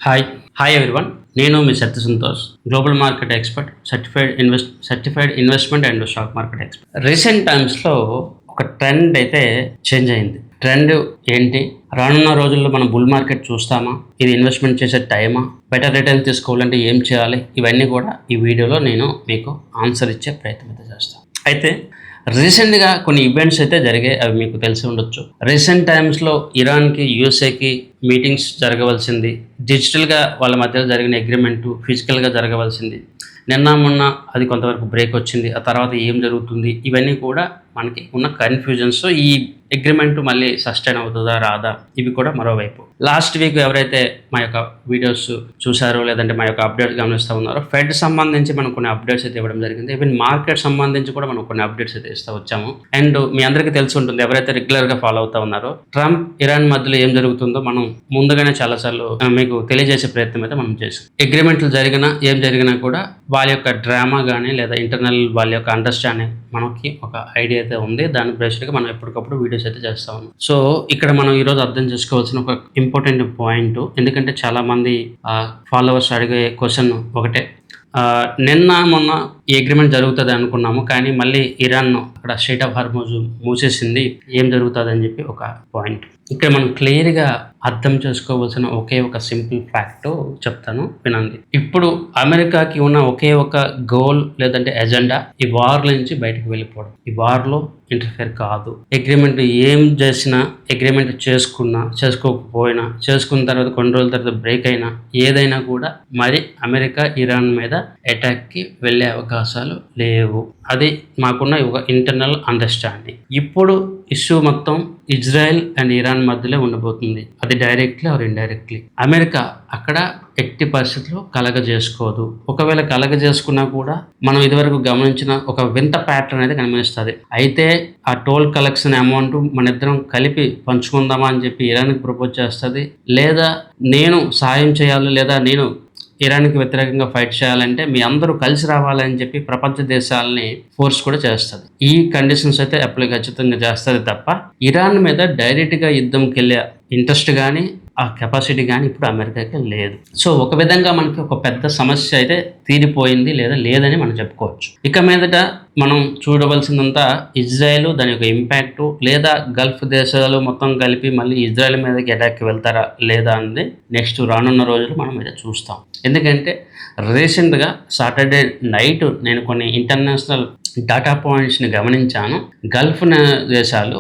Hi hi everyone. నేను మీ Satya Santosh, global market expert, certified investment and stock market expert. Recent టైమ్స్లో ఒక trend అయితే చేంజ్ అయింది. ట్రెండ్ ఏంటి? రానున్న రోజుల్లో మనం బుల్ మార్కెట్ చూస్తామా? ఇది ఇన్వెస్ట్మెంట్ చేసే టైమా? బెటర్ రిటర్న్ తీసుకోవాలంటే ఏం చేయాలి? ఇవన్నీ కూడా ఈ వీడియోలో నేను మీకు ఆన్సర్ ఇచ్చే ప్రయత్నం అయితే చేస్తాను. అయితే రీసెంట్గా కొన్ని ఈవెంట్స్ అయితే జరిగాయి, అవి మీకు తెలిసి ఉండొచ్చు. రీసెంట్ టైమ్స్లో ఇరాన్కి యూఎస్ఏకి మీటింగ్స్ జరగవలసింది, డిజిటల్గా వాళ్ళ మధ్యలో జరిగిన అగ్రిమెంటు ఫిజికల్గా జరగవలసింది. నిన్న మొన్న అది కొంతవరకు బ్రేక్ వచ్చింది. ఆ తర్వాత ఏం జరుగుతుంది, ఇవన్నీ కూడా మనకి ఉన్న కన్ఫ్యూజన్స్. ఈ అగ్రిమెంట్ మళ్ళీ సస్టైన్ అవుతుందా రాదా, ఇవి కూడా మరోవైపు. లాస్ట్ వీక్ ఎవరైతే మా యొక్క వీడియోస్ చూసారో లేదంటే మా యొక్క అప్డేట్స్ గమనిస్తూ ఉన్నారో, ఫెడ్ సంబంధించి మనం కొన్ని అప్డేట్స్ అయితే ఇవ్వడం జరిగింది. ఈవెన్ మార్కెట్ సంబంధించి కూడా మనం కొన్ని అప్డేట్స్ అయితే ఇస్తూ వచ్చాము. అండ్ మీ అందరికీ తెలిసి ఉంటుంది, ఎవరైతే రెగ్యులర్గా ఫాలో అవుతూ ఉన్నారో, ట్రంప్ ఇరాన్ మధ్యలో ఏం జరుగుతుందో మనం ముందుగానే చాలాసార్లు మీకు తెలియజేసే ప్రయత్నం అయితే మనం చేసాం. అగ్రిమెంట్లు జరిగినా ఏం జరిగినా కూడా వాళ్ళ యొక్క డ్రామా కానీ లేదా ఇంటర్నల్ వాళ్ళ యొక్క అండర్స్టాండింగ్ మనకి ఒక ఐడియా అయితే ఉంది. దాని బేస్డ్గా మనం ఎప్పటికప్పుడు వీడియోస్ అయితే చేస్తా ఉన్నాం. సో ఇక్కడ మనం ఈరోజు అర్థం చేసుకోవాల్సిన ఒక ఇంపార్టెంట్ పాయింట్, ఎందుకంటే చాలా మంది ఫాలోవర్స్ అడిగే క్వశ్చన్ ఒకటే, నిన్న మొన్న ఈ అగ్రిమెంట్ జరుగుతుంది అనుకున్నాము, కానీ మళ్ళీ ఇరాన్ అక్కడ స్ట్రెయిట్ ఆఫ్ హార్మోజ్ మూసేసింది, ఏం జరుగుతుంది అని చెప్పి ఒక పాయింట్. ఇక్కడ మనం క్లియర్గా అర్థం చేసుకోవాల్సిన ఒకే ఒక సింపుల్ ఫ్యాక్ట్ చెప్తాను, వినండి. ఇప్పుడు అమెరికాకి ఉన్న ఒకే ఒక గోల్ లేదంటే ఎజెండా ఈ వార్ నుంచి బయటకు వెళ్ళిపోవడం. ఈ వార్లో ఇంటర్ఫేర్ కాదు. అగ్రిమెంట్ ఏం చేసినా, అగ్రిమెంట్ చేసుకున్నా చేసుకోకపోయినా, చేసుకున్న తర్వాత కొన్ని రోజుల తర్వాత బ్రేక్ అయినా, ఏదైనా కూడా మరి అమెరికా ఇరాన్ మీద అటాక్కి వెళ్ళే అవకాశాలు లేవు. అది మాకున్న ఒక ఇంటర్నల్ అండర్స్టాండింగ్. ఇప్పుడు ఇష్యూ మొత్తం ఇజ్రాయెల్ అండ్ ఇరాన్ మధ్యలో ఉండబోతుంది. అది డైరెక్ట్లీ ఆర్ ఇండైరెక్ట్లీ. అమెరికా అక్కడ ఎట్టి పరిస్థితుల్లో కలగజేసుకోదు. ఒకవేళ కలగజేసుకున్నా కూడా మనం ఇదివరకు గమనించిన ఒక వింత ప్యాటర్న్ అయితే కనిపిస్తుంది. అయితే ఆ టోల్ కలెక్షన్ అమౌంట్ మన ఇద్దరం కలిపి పంచుకుందామా అని చెప్పి ఇరాన్కి ప్రపోజ్ చేస్తుంది, లేదా నేను సాయం చేయాలి, లేదా నేను ఇరాన్కి వ్యతిరేకంగా ఫైట్ చేయాలంటే మీ అందరూ కలిసి రావాలని చెప్పి ప్రపంచ దేశాలని ఫోర్స్ కూడా చేస్తుంది. ఈ కండిషన్స్ అయితే అప్లై ఖచ్చితంగా చేస్తుంది తప్ప ఇరాన్ మీద డైరెక్ట్గా యుద్ధంకి వెళ్ళే ఇంట్రెస్ట్ కానీ ఆ కెపాసిటీ కానీ ఇప్పుడు అమెరికాకి లేదు. సో ఒక విధంగా మనకి ఒక పెద్ద సమస్య అయితే తీరిపోయింది, లేదా లేదని మనం చెప్పుకోవచ్చు. ఇక మీదట మనం చూడవలసిందంతా ఇజ్రాయెల్, దాని యొక్క ఇంపాక్ట్, లేదా గల్ఫ్ దేశాలు మొత్తం కలిపి మళ్ళీ ఇజ్రాయెల్ మీదకి అటాక్కి వెళ్తారా లేదా అనేది నెక్స్ట్ రానున్న రోజులు మనం అయితే చూస్తాం. ఎందుకంటే రీసెంట్గా సాటర్డే నైట్ నేను కొన్ని ఇంటర్నేషనల్ డాటా పాయింట్స్ని గమనించాను. గల్ఫ్ దేశాలు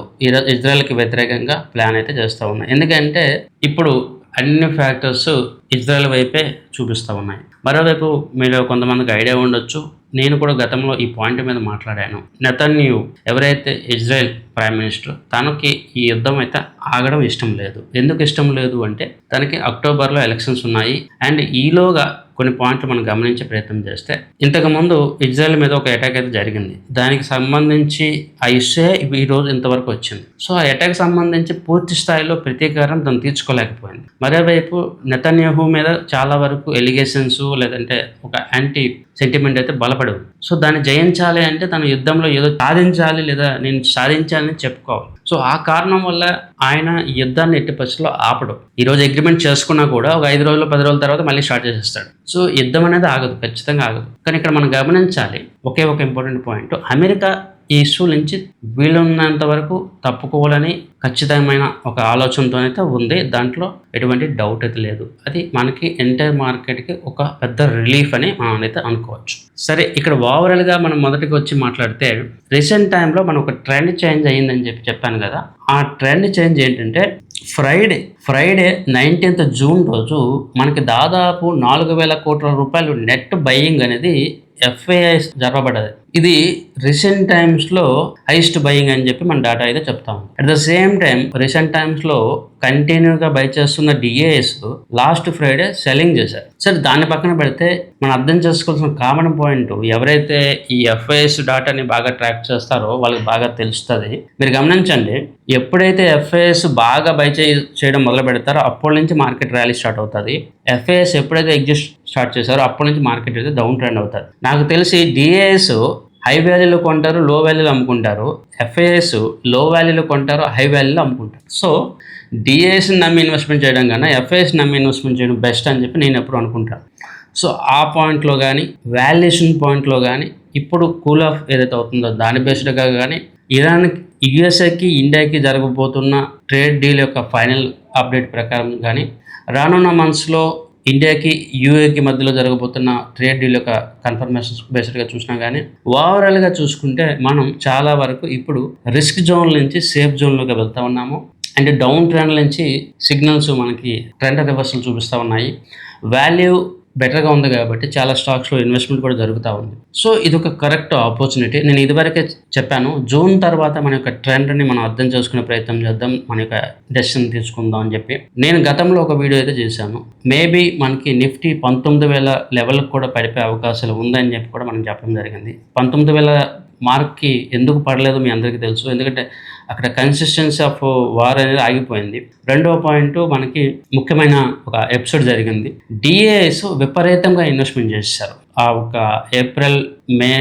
ఇజ్రాయెల్కి వ్యతిరేకంగా ప్లాన్ అయితే చేస్తూ ఉన్నాయి. ఎందుకంటే ఇప్పుడు అన్ని ఫ్యాక్టర్స్ ఇజ్రాయెల్ వైపే చూపిస్తూ ఉన్నాయి. మరోవైపు మీలో కొంతమందికి ఐడియా ఉండొచ్చు, నేను కూడా గతంలో ఈ పాయింట్ మీద మాట్లాడాను. నెతన్యాహు ఎవరైతే ఇజ్రాయెల్ ప్రైమ్ మినిస్టర్, తనకి ఈ యుద్ధం అయితే ఆగడం ఇష్టం లేదు. ఎందుకు ఇష్టం లేదు అంటే తనకి అక్టోబర్లో ఎలక్షన్స్ ఉన్నాయి. అండ్ ఈలోగా కొన్ని పాయింట్లు మనం గమనించే ప్రయత్నం చేస్తే, ఇంతకుముందు ఇజ్రాయెల్ మీద ఒక అటాక్ అయితే జరిగింది. దానికి సంబంధించి ఆ ఇష్యూ ఈ రోజు ఇంతవరకు వచ్చింది. సో ఆ అటాక్ సంబంధించి పూర్తి స్థాయిలో ప్రతీకారం తను తీర్చుకోలేకపోయింది. మరోవైపు నెతన్యాహు మీద చాలా వరకు ఎలిగేషన్స్ లేదంటే ఒక యాంటీ సెంటిమెంట్ అయితే బలపడవు. సో దాన్ని జయించాలి అంటే తన యుద్ధంలో ఏదో సాధించాలి, లేదా నేను సాధించాలని చెప్పుకోవాలి. సో ఆ కారణం వల్ల ఆయన ఈ యుద్ధాన్ని ఎట్టి పరిస్థితుల్లో ఆపడు. ఈరోజు అగ్రిమెంట్ చేసుకున్నా కూడా ఒక 5 రోజులు 10 రోజుల తర్వాత మళ్ళీ స్టార్ట్ చేసేస్తాడు. సో యుద్ధం అనేది ఆగదు, ఖచ్చితంగా ఆగదు. కానీ ఇక్కడ మనం గమనించాలి ఒకే ఒక ఇంపార్టెంట్ పాయింట్, అమెరికా ఈ ఇష్యూ నుంచి వీలున్నంత వరకు తప్పుకోవాలని ఖచ్చితమైన ఒక ఆలోచనతోనైతే ఉంది. దాంట్లో ఎటువంటి డౌట్ అయితే లేదు. అది మనకి ఎంటైర్ మార్కెట్కి ఒక పెద్ద రిలీఫ్ అని మనం అయితే అనుకోవచ్చు. సరే, ఇక్కడ ఓవరాల్గా మనం మొదటికి వచ్చి మాట్లాడితే, రీసెంట్ టైంలో మనం ఒక ట్రెండ్ చేంజ్ అయ్యిందని చెప్పాను కదా. ఆ ట్రెండ్ చేంజ్ ఏంటంటే ఫ్రైడే 19th జూన్ రోజు మనకి దాదాపు 4,000 కోట్ల రూపాయలు నెట్ బయింగ్ అనేది ఎఫ్ఐఐస్ జరపబడ్డది. ఇది రీసెంట్ టైమ్స్లో హైయెస్ట్ బయింగ్ అని చెప్పి మన డేటా అయితే చెప్తాం. At the same time recent టైమ్స్లో కంటిన్యూగా బై చేస్తున్న డిఏఎస్ లాస్ట్ ఫ్రైడే సెల్లింగ్ చేశారు. సరే, దాన్ని పక్కన పెడితే మనం అర్థం చేసుకోవాల్సిన కామన్ పాయింట్, ఎవరైతే ఈ ఎఫ్ఐఎస్ డేటాని బాగా ట్రాక్ చేస్తారో వాళ్ళకి బాగా తెలుస్తుంది. మీరు గమనించండి, ఎప్పుడైతే ఎఫ్ఐఎస్ బాగా బై చేయడం మొదలు పెడతారో అప్పటి నుంచి మార్కెట్ ర్యాలీ స్టార్ట్ అవుతుంది. ఎఫ్ఐఎస్ ఎప్పుడైతే ఎగ్జిస్ట్ స్టార్ట్ చేశారో అప్పటి నుంచి మార్కెట్ అయితే డౌన్ ట్రెండ్ అవుతుంది. నాకు తెలిసి డిఏఎస్ హై వాల్యూలో కొంటారు, లో వాల్యూలో అమ్ముకుంటారు. ఎఫ్ఐఎస్ లో వాల్యూలో కొంటారు, హై వాల్యూలో అమ్ముకుంటారు. సో డిఏఎస్ని నమ్మి ఇన్వెస్ట్మెంట్ చేయడం కన్నా ఎఫ్ఐఎస్ నమ్మి ఇన్వెస్ట్మెంట్ చేయడం బెస్ట్ అని చెప్పి నేను ఎప్పుడు అనుకుంటాను. సో ఆ పాయింట్లో కానీ, వాల్యుయేషన్ పాయింట్లో కానీ, ఇప్పుడు కూల్ ఆఫ్ ఏదైతే అవుతుందో దాని బేస్డ్గా కానీ, ఇరాన్ యుఎస్ఏకి ఇండియాకి జరగబోతున్న ట్రేడ్ డీల్ యొక్క ఫైనల్ అప్డేట్ ప్రకారం కానీ, రానున్న మంత్స్లో ఇండియాకి యూఏకి మధ్యలో జరగబోతున్న ట్రేడ్ డీల్ యొక్క కన్ఫర్మేషన్స్ బేస్డ్గా చూసినా కానీ, ఓవరాల్గా చూసుకుంటే మనం చాలా వరకు ఇప్పుడు రిస్క్ జోన్ నుంచి సేఫ్ జోన్లోకి వెళ్తూ ఉన్నాము. అండ్ డౌన్ ట్రెండ్ నుంచి సిగ్నల్స్ మనకి ట్రెండ్ రివర్సల్ చూపిస్తూ ఉన్నాయి. వాల్యూ బెటర్గా ఉంది కాబట్టి చాలా స్టాక్స్లో ఇన్వెస్ట్మెంట్ కూడా జరుగుతూ ఉంది. సో ఇది ఒక కరెక్ట్ ఆపర్చునిటీ. నేను ఇదివరకే చెప్పాను, జూన్ తర్వాత మన యొక్క ట్రెండ్ని మనం అర్థం చేసుకునే ప్రయత్నం చేద్దాం, మన యొక్క డెసిషన్ తీసుకుందాం అని చెప్పి నేను గతంలో ఒక వీడియో అయితే చేశాను. మేబీ మనకి నిఫ్టీ 19,000 లెవెల్కి కూడా పడిపోయే అవకాశాలు ఉందని చెప్పి కూడా మనం చెప్పడం జరిగింది. 19,000 మార్క్కి ఎందుకు పడలేదు మీ అందరికీ తెలుసు, ఎందుకంటే అక్కడ కన్సిస్టెన్సీ ఆఫ్ వార్ అనేది ఆగిపోయింది. రెండవ పాయింట్, మనకి ముఖ్యమైన ఒక ఎపిసోడ్ జరిగింది. డిఏఎస్ విపరీతంగా ఇన్వెస్ట్మెంట్ చేశారు. ఆ ఒక ఏప్రిల్ మే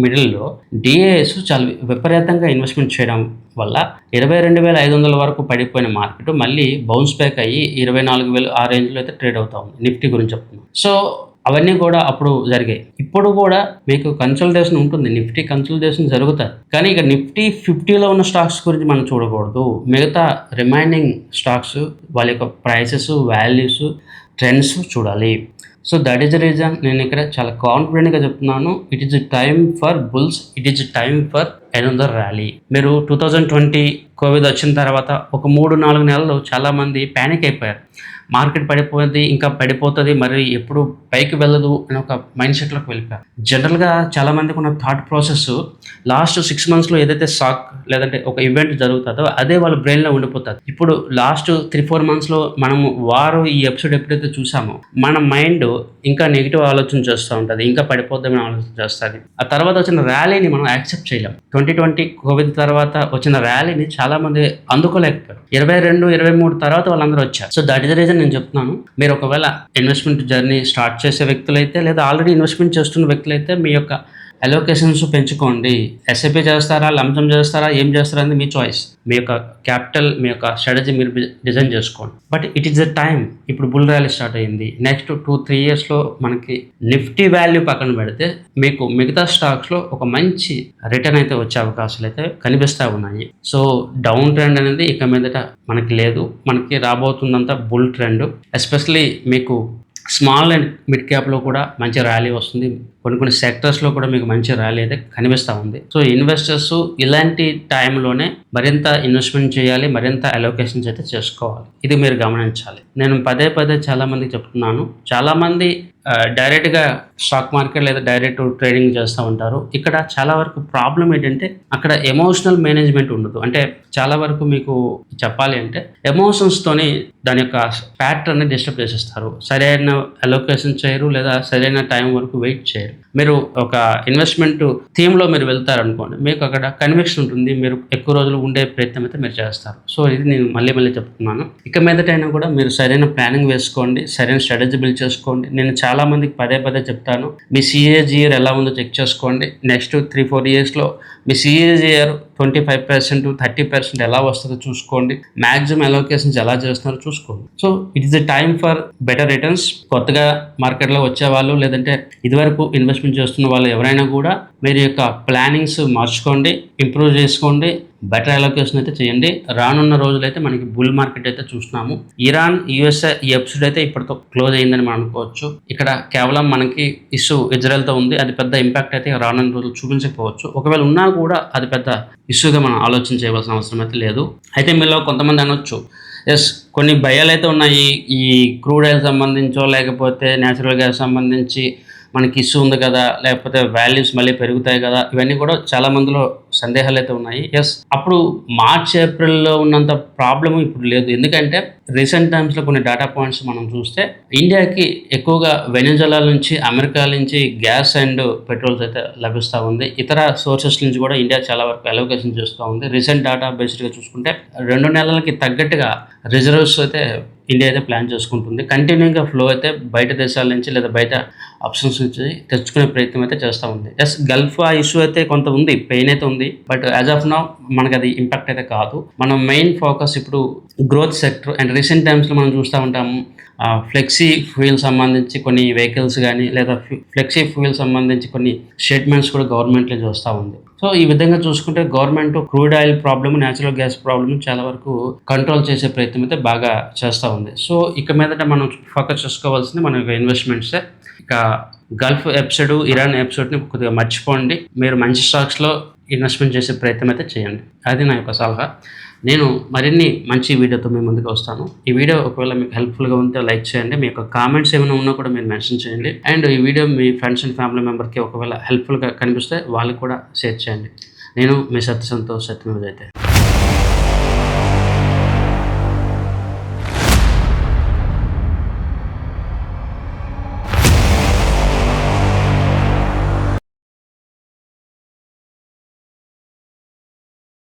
మిడిల్లో డిఏఎస్ చాలా విపరీతంగా ఇన్వెస్ట్మెంట్ చేయడం వల్ల 22,500 వరకు పడిపోయిన మార్కెట్ మళ్ళీ బౌన్స్ బ్యాక్ అయ్యి 24,000 ఆ రేంజ్లో అయితే ట్రేడ్ అవుతా ఉంది. నిఫ్టీ గురించి చెప్తున్నాం. సో అవన్నీ కూడా అప్పుడు జరిగాయి. ఇప్పుడు కూడా మీకు కన్సల్టేషన్ ఉంటుంది, నిఫ్టీ కన్సల్టేషన్ జరుగుతుంది. కానీ ఇక నిఫ్టీ 50లో ఉన్న స్టాక్స్ గురించి మనం చూడకూడదు. మిగతా రిమైనింగ్ స్టాక్స్ వాళ్ళ యొక్క ప్రైసెస్, వాల్యూస్, ట్రెండ్స్ చూడాలి. So that is the reason నేను ఇక్కడ చాలా కాన్ఫిడెంట్గా చెప్తున్నాను. It is time for bulls, it is time for another rally. మీరు 2020 కోవిడ్ వచ్చిన తర్వాత ఒక 3-4 నెలలు చాలామంది ప్యానిక్ అయిపోయారు. మార్కెట్ పడిపోయింది, ఇంకా పడిపోతుంది, మరి ఎప్పుడు పైకి వెళ్ళదు అని ఒక మైండ్ సెట్లోకి వెళ్ళిపోయారు. జనరల్గా చాలామందికి ఉన్న థాట్ ప్రాసెస్ లాస్ట్ 6 monthsలో ఏదైతే షాక్ లేదంటే ఒక ఈవెంట్ జరుగుతుందో అదే వాళ్ళ బ్రెయిన్లో ఉండిపోతుంది. ఇప్పుడు లాస్ట్ 3-4 monthsలో మనము ఈ ఎపిసోడ్ ఎప్పుడైతే చూసామో మన మైండ్ ఇంకా నెగిటివ్ ఆలోచన చేస్తూ ఉంటుంది, ఇంకా పడిపోద్దామని ఆలోచన చేస్తుంది. ఆ తర్వాత వచ్చిన ర్యాలీని మనం యాక్సెప్ట్ చేయలేం. 2020 కోవిడ్ తర్వాత వచ్చిన ర్యాలీని చాలామంది అందుకోలేకపోయారు. 22-23 తర్వాత వాళ్ళందరూ వచ్చారు. So that is the reason నేను చెప్తున్నాను, మీరు ఒకవేళ ఇన్వెస్ట్మెంట్ జర్నీ స్టార్ట్ చేసే వ్యక్తులైతే లేదా ఆల్రెడీ ఇన్వెస్ట్మెంట్ చేస్తున్న వ్యక్తులైతే మీ యొక్క అలోకేషన్స్ పెంచుకోండి. ఎస్ఐపి చేస్తారా, లంసమ్ చేస్తారా, ఏం చేస్తారా అనేది మీ చాయిస్. మీ యొక్క క్యాపిటల్, మీ యొక్క స్ట్రాటజీ మీరు డిజైన్ చేసుకోండి. But it is the time. ఇప్పుడు బుల్ ర్యాలీ స్టార్ట్ అయింది. నెక్స్ట్ 2-3 yearsలో మనకి నిఫ్టీ వాల్యూ పక్కన పెడితే మీకు మిగతా స్టాక్స్లో ఒక మంచి రిటర్న్ అయితే వచ్చే అవకాశాలు అయితే కనిపిస్తూ ఉన్నాయి. సో డౌన్ ట్రెండ్ అనేది ఇక మీదట మనకి లేదు. మనకి రాబోతుందంతా బుల్ ట్రెండ్. ఎస్పెషలీ మీకు స్మాల్ అండ్ మిడ్ క్యాప్లో కూడా మంచి ర్యాలీ వస్తుంది. కొన్ని సెక్టర్స్లో కూడా మీకు మంచి ర్యాలీ అయితే కనిపిస్తూ ఉంది. సో ఇన్వెస్టర్స్ ఇలాంటి టైంలోనే మరింత ఇన్వెస్ట్మెంట్ చేయాలి, మరింత అలోకేషన్స్ అయితే చేసుకోవాలి. ఇది మీరు గమనించాలి. నేను పదే చాలామందికి చెప్తున్నాను. చాలామంది డైరెక్ట్గా స్టాక్ మార్కెట్ లేదా డైరెక్ట్ ట్రేడింగ్ చేస్తూ ఉంటారు. ఇక్కడ చాలా వరకు ప్రాబ్లం ఏంటంటే అక్కడ ఎమోషనల్ మేనేజ్మెంట్ ఉండదు. అంటే చాలా వరకు మీకు చెప్పాలి అంటే ఎమోషన్స్తోని దాని యొక్క ప్యాటర్న్ని డిస్టర్బ్ చేసేస్తారు. సరైన అలోకేషన్ చేయరు లేదా సరైన టైం వరకు వెయిట్ చేయరు. మీరు ఒక ఇన్వెస్ట్మెంట్ థీమ్లో మీరు వెళ్తారనుకోండి, మీకు అక్కడ కన్విక్షన్ ఉంటుంది, మీరు ఎక్కువ రోజులు ఉండే ప్రయత్నం అయితే మీరు చేస్తారు. సో ఇది నేను మళ్ళీ చెప్తున్నాను. ఇక మీదటైనా కూడా మీరు సరైన ప్లానింగ్ వేసుకోండి, సరైన స్ట్రాటజీ బిల్డ్ చేసుకోండి. నేను చాలా మందికి పదే చెప్తాను, మీ CAGR ఎలా ఉందో చెక్ చేసుకోండి. నెక్స్ట్ 3-4 yearsలో మీ CAGR 25%, 30% ఎలా వస్తుందో చూసుకోండి. మ్యాక్సిమం అలోకేషన్స్ ఎలా చేస్తున్నారో చూసుకోండి. So it is the time for better returns. కొత్తగా మార్కెట్లో వచ్చేవాళ్ళు లేదంటే ఇదివరకు ఇన్వెస్ట్మెంట్ చేస్తున్న వాళ్ళు ఎవరైనా కూడా మీరు యొక్క ప్లానింగ్స్ మార్చుకోండి, ఇంప్రూవ్ చేసుకోండి, బెటర్ అలోకేషన్ అయితే చేయండి. రానున్న రోజులైతే మనకి బుల్ మార్కెట్ అయితే చూస్తున్నాము. ఇరాన్ USA ఈ ఎపిసోడ్ అయితే ఇప్పటితో క్లోజ్ అయిందని మనం అనుకోవచ్చు. ఇక్కడ కేవలం మనకి ఇష్యూ ఇజ్రాయెల్తో ఉంది. అది పెద్ద ఇంపాక్ట్ అయితే రానున్న రోజులు చూపించకపోవచ్చు. ఒకవేళ ఉన్నా కూడా అది పెద్ద ఇష్యూగా మనం ఆలోచన చేయవలసిన అవసరం అయితే లేదు. అయితే మీలో కొంతమంది అనొచ్చు, కొన్ని భయాలు అయితే ఉన్నాయి, ఈ క్రూడ్ ఆయిల్ సంబంధించో లేకపోతే న్యాచురల్ గ్యాస్ సంబంధించి మనకి ఇష్యూ ఉంది కదా, లేకపోతే వాల్యూస్ మళ్ళీ పెరుగుతాయి కదా, ఇవన్నీ కూడా చాలా మందిలో సందేహాలు అయితే ఉన్నాయి. అప్పుడు మార్చ్ ఏప్రిల్లో ఉన్నంత ప్రాబ్లం ఇప్పుడు లేదు. ఎందుకంటే రీసెంట్ టైమ్స్లో కొన్ని డేటా పాయింట్స్ మనం చూస్తే ఇండియాకి ఎక్కువగా వెనిజులా నుంచి, అమెరికా నుంచి గ్యాస్ అండ్ పెట్రోల్స్ అయితే లభిస్తూ ఉంది. ఇతర సోర్సెస్ నుంచి కూడా ఇండియా చాలా వరకు అలోకేషన్ చేస్తూ ఉంది. రీసెంట్ డేటా బేస్డ్గా చూసుకుంటే 2 నెలలకి తగ్గట్టుగా రిజర్వ్స్ అయితే ఇండియా అయితే ప్లాన్ చేసుకుంటుంది. కంటిన్యూగా ఫ్లో అయితే బయట దేశాల నుంచి లేదా బయట ఆప్షన్స్ నుంచి తెచ్చుకునే ప్రయత్నం అయితే చేస్తూ ఉంది. ఎస్, గల్ఫ్ ఆ ఇష్యూ అయితే కొంత ఉంది, పెయిన్ అయితే ఉంది. బట్ యాజ్ ఆఫ్ నౌ మనకి అది ఇంపాక్ట్ అయితే కాదు. మనం మెయిన్ ఫోకస్ ఇప్పుడు గ్రోత్ సెక్టర్. అండ్ రీసెంట్ టైమ్స్లో మనం చూస్తూ ఉంటాము ఫ్లెక్సీ ఫ్యూయల్ సంబంధించి కొన్ని వెహికల్స్ కానీ లేదా ఫ్లెక్సీ ఫ్యూయల్ సంబంధించి కొన్ని స్టేట్మెంట్స్ కూడా గవర్నమెంట్లో చూస్తూ ఉంది. సో ఈ విధంగా చూసుకుంటే government crude oil problem, natural gas problem చాలా వరకు కంట్రోల్ చేసే ప్రయత్నం అయితే బాగా చేస్తూ ఉంది. సో ఇక మీదట మనం ఫోకస్ చేసుకోవాల్సింది మన యొక్క ఇన్వెస్ట్మెంట్సే. ఇక గల్ఫ్ ఎపిసోడ్, ఇరాన్ ఎపిసోడ్ని కొద్దిగా మర్చిపోండి. మీరు మంచి స్టాక్స్లో ఇన్వెస్ట్మెంట్ చేసే ప్రయత్నం అయితే చేయండి. అది నా యొక్క సలహా. నేను మరిన్ని మంచి వీడియోతో మీ ముందుకు వస్తాను. ఈ వీడియో ఒకవేళ మీకు హెల్ప్ఫుల్గా ఉంటే లైక్ చేయండి. మీ యొక్క కామెంట్స్ ఏమైనా ఉన్నా కూడా మీరు మెన్షన్ చేయండి. అండ్ ఈ వీడియో మీ ఫ్రెండ్స్ అండ్ ఫ్యామిలీ మెంబర్కి ఒకవేళ హెల్ప్ఫుల్గా కనిపిస్తే వాళ్ళకి కూడా షేర్ చేయండి. నేను మీ సత్య సంతోష్, సత్యమేవ జయతే.